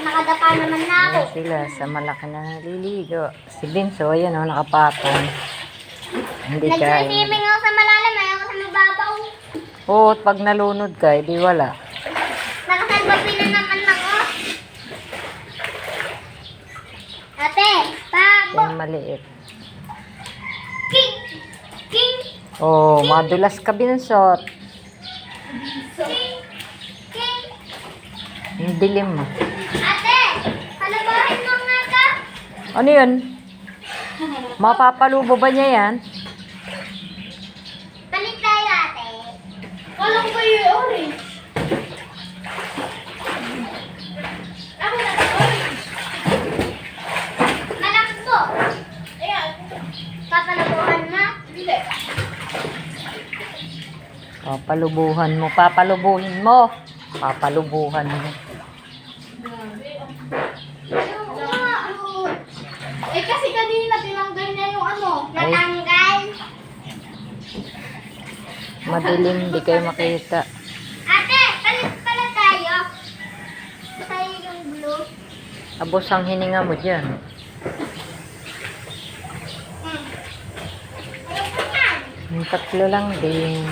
nakadapa naman na ako. Ayan sila sa malaki na naliligo. Si Binso, ayan o, nakapatong. Hindi ka. Nagsiswimming ako sa malalim, ayaw ko sa mababaw. Oo, at pag nalunod ka, edi wala. Nakasalbabi na naman ako. Ate, pabo. Yung maliit. King! King! Oh, madulas ka, Binsot. King! King! Yung dilim mo. Ate, palabahin mo nga ka. Ano yun? Mapapalubo ba niya yan? Balik tayo, ate. Walang ko yung orange. Ako na orange. Malakbo. Ayan. Papalabuhan mo? Hindi. Papalubuhan mo. Papalubuhin mo. Papalubuhan mo. Eh kasi kanina tinanggal niya yung ano. Ay. Natanggal. Madilim, di kayo makita. Ate, palit pala tayo. Tayo yung blue. Abos ang hininga mo dyan. Ayun na yan. Yung tatlo lang din.